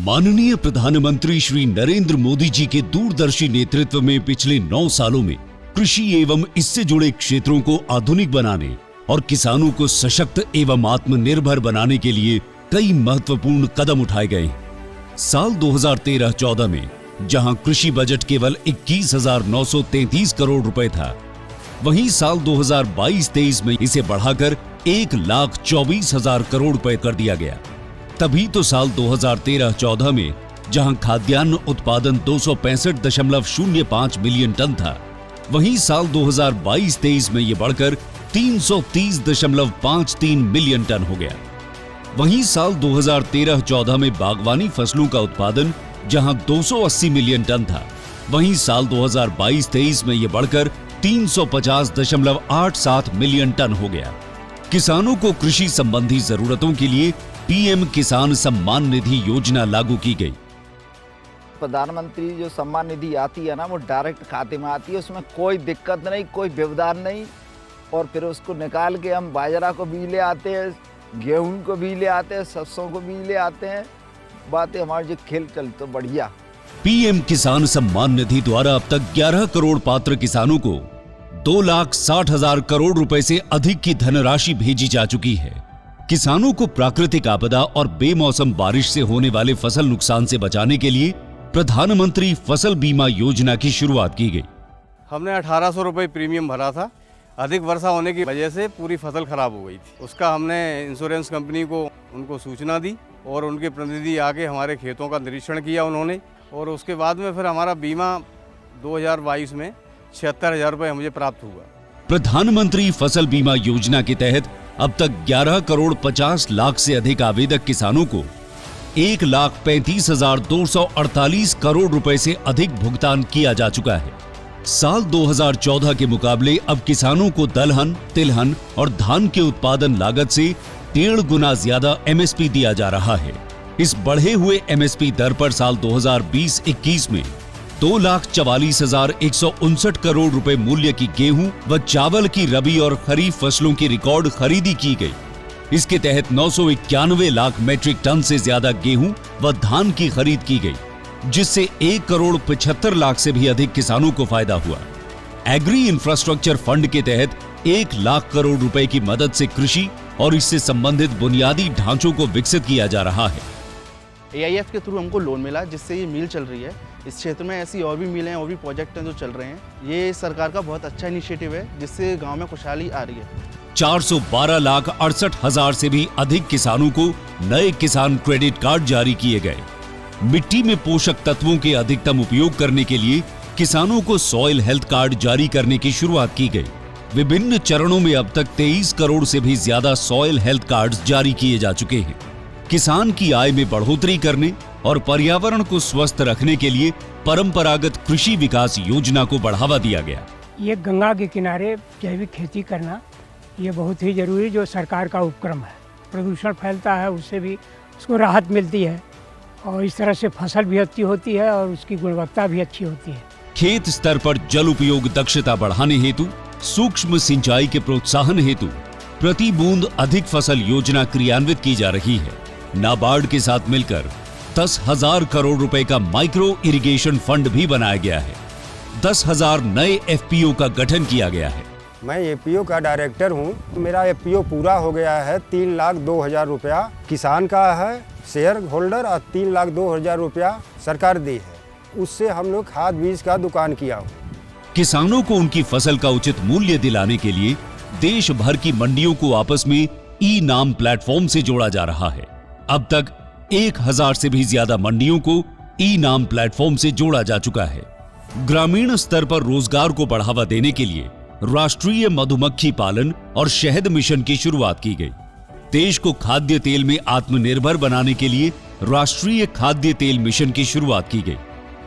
माननीय प्रधानमंत्री श्री नरेंद्र मोदी जी के दूरदर्शी नेतृत्व में पिछले 9 सालों में कृषि एवं इससे जुड़े क्षेत्रों को आधुनिक बनाने और किसानों को सशक्त एवं आत्मनिर्भर बनाने के लिए कई महत्वपूर्ण कदम उठाए गए हैं। साल 2013-14 में जहां कृषि बजट केवल 21,933 करोड़ रुपए था, वहीं साल 2022-23 में इसे बढ़ाकर 1,24,000 करोड़ रुपए कर दिया गया। तभी तो साल 2013-14 में जहां खाद्यान्न उत्पादन 265.05 मिलियन टन था, वहीं साल 2022-23 में यह बढ़कर 330.53 मिलियन टन हो गया। वहीं साल 2013-14 में बागवानी फसलों का उत्पादन जहां 280 मिलियन टन था, वहीं साल 2022-23 में यह बढ़कर 350.87 मिलियन टन हो गया। किसानों को कृषि संबंधी जरूरतों के लिए पीएम किसान सम्मान निधि योजना लागू की गई। प्रधानमंत्री जो सम्मान निधि आती है ना, वो डायरेक्ट खाते में आती है, उसमें कोई दिक्कत नहीं, कोई व्यवधान नहीं। और फिर उसको निकाल के हम बाजरा को भी ले आते हैं, गेहूं को भी ले आते हैं, सरसों को भी ले आते हैं। बातें हमारी जो खेल चल तो बढ़िया। पीएम किसान सम्मान निधि द्वारा अब तक 11 करोड़ पात्र किसानों को 2,60,000 करोड़ रुपए से अधिक की धनराशि भेजी जा चुकी है। किसानों को प्राकृतिक आपदा और बेमौसम बारिश से होने वाले फसल नुकसान से बचाने के लिए प्रधानमंत्री फसल बीमा योजना की शुरुआत की गई। हमने 1,800 रुपये प्रीमियम भरा था। अधिक वर्षा होने की वजह से पूरी फसल खराब हो गई थी। उसका हमने इंश्योरेंस कंपनी को उनको सूचना दी और उनके प्रतिनिधि आके हमारे खेतों का निरीक्षण किया उन्होंने, और उसके बाद में फिर हमारा बीमा 2022 में 76,000 रुपये मुझे प्राप्त हुआ। प्रधानमंत्री फसल बीमा योजना के तहत अब तक 11 करोड़ 50 लाख से अधिक आवेदक किसानों को 1,35,248 करोड़ रुपए से अधिक भुगतान किया जा चुका है। साल 2014 के मुकाबले अब किसानों को दलहन, तिलहन और धान के उत्पादन लागत से 1.5 गुना ज्यादा एमएसपी दिया जा रहा है। इस बढ़े हुए एमएसपी दर पर साल 2020-21 में 2,44,159 करोड़ रुपए मूल्य की गेहूं व चावल की रबी और खरीफ फसलों की रिकॉर्ड खरीदी की गई। इसके तहत 991 लाख मीट्रिक टन से ज्यादा गेहूं व धान की खरीद की गई, जिससे 1 करोड़ 75 लाख से भी अधिक किसानों को फायदा हुआ। एग्री इंफ्रास्ट्रक्चर फंड के तहत 1 लाख करोड़ रुपए की मदद से कृषि और इससे संबंधित बुनियादी ढांचों को विकसित किया जा रहा है। AIF के थ्रू हमको लोन मिला, जिससे ये मिल चल रही है। इस क्षेत्र में ऐसी और भी मिलें, और भी प्रोजेक्ट हैं जो चल रहे हैं। ये सरकार का बहुत अच्छा इनिशिएटिव है, जिससे गांव में खुशहाली आ रही है। 412,68,000 से भी अधिक किसानों को नए किसान क्रेडिट कार्ड जारी किए गए। मिट्टी में पोषक तत्वों के अधिकतम उपयोग करने के लिए किसानों को सॉइल हेल्थ कार्ड जारी करने की शुरुआत की गई। विभिन्न चरणों में अब तक 23 करोड़ से भी ज्यादा सॉइल हेल्थ कार्ड्स जारी किए जा चुके हैं। किसान की आय में बढ़ोतरी करने और पर्यावरण को स्वस्थ रखने के लिए परंपरागत कृषि विकास योजना को बढ़ावा दिया गया। ये गंगा के किनारे जैविक खेती करना ये बहुत ही जरूरी जो सरकार का उपक्रम है। प्रदूषण फैलता है, उससे भी उसको राहत मिलती है, और इस तरह से फसल भी अच्छी होती है और उसकी गुणवत्ता भी अच्छी होती है। खेत स्तर पर जल उपयोग दक्षता बढ़ाने हेतु सूक्ष्म सिंचाई के प्रोत्साहन हेतु प्रति बूंद अधिक फसल योजना क्रियान्वित की जा रही है। नाबार्ड के साथ मिलकर 10,000 करोड़ रुपए का माइक्रो इरिगेशन फंड भी बनाया गया है। 10,000 नए FPO का गठन किया गया है। मैं FPO का डायरेक्टर हूं। मेरा FPO पूरा हो गया है। 3,02,000 रुपया किसान का है, शेयर होल्डर, और 3,02,000 रुपया सरकार दी है। उससे हम लोग खाद बीज का दुकान किया हूँ। किसानों को उनकी फसल का उचित मूल्य दिलाने के लिए देश भर की मंडियों को आपस में ई-नाम प्लेटफॉर्म से जोड़ा जा रहा है। अब तक 1,000 से भी ज्यादा मंडियों को ई-नाम प्लेटफॉर्म से जोड़ा जा चुका है। ग्रामीण स्तर पर रोजगार को बढ़ावा देने के लिए राष्ट्रीय मधुमक्खी पालन और शहद मिशन की शुरुआत की गई। देश को खाद्य तेल में आत्मनिर्भर बनाने के लिए राष्ट्रीय खाद्य तेल मिशन की शुरुआत की गई।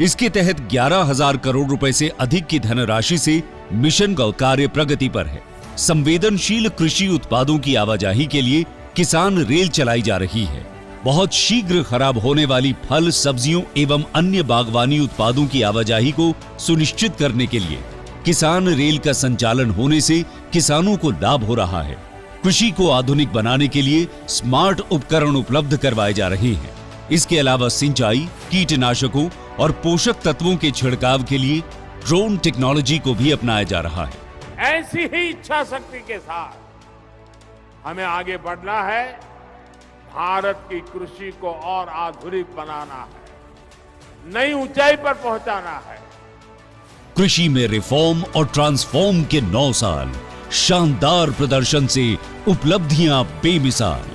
इसके तहत 11,000 करोड़ रुपए से अधिक की धनराशि से मिशन का कार्य प्रगति पर है। संवेदनशील कृषि उत्पादों की आवाजाही के लिए किसान रेल चलाई जा रही है। बहुत शीघ्र खराब होने वाली फल, सब्जियों एवं अन्य बागवानी उत्पादों की आवाजाही को सुनिश्चित करने के लिए किसान रेल का संचालन होने से किसानों को लाभ हो रहा है। कृषि को आधुनिक बनाने के लिए स्मार्ट उपकरण उपलब्ध करवाए जा रहे हैं। इसके अलावा सिंचाई, कीटनाशकों और पोषक तत्वों के छिड़काव के लिए ड्रोन टेक्नोलॉजी को भी अपनाया जा रहा है। ऐसी ही इच्छा शक्ति के साथ हमें आगे बढ़ना है। भारत की कृषि को और आधुनिक बनाना है, नई ऊंचाई पर पहुंचाना है। कृषि में रिफॉर्म और ट्रांसफॉर्म के 9 साल, शानदार प्रदर्शन से उपलब्धियां बेमिसाल।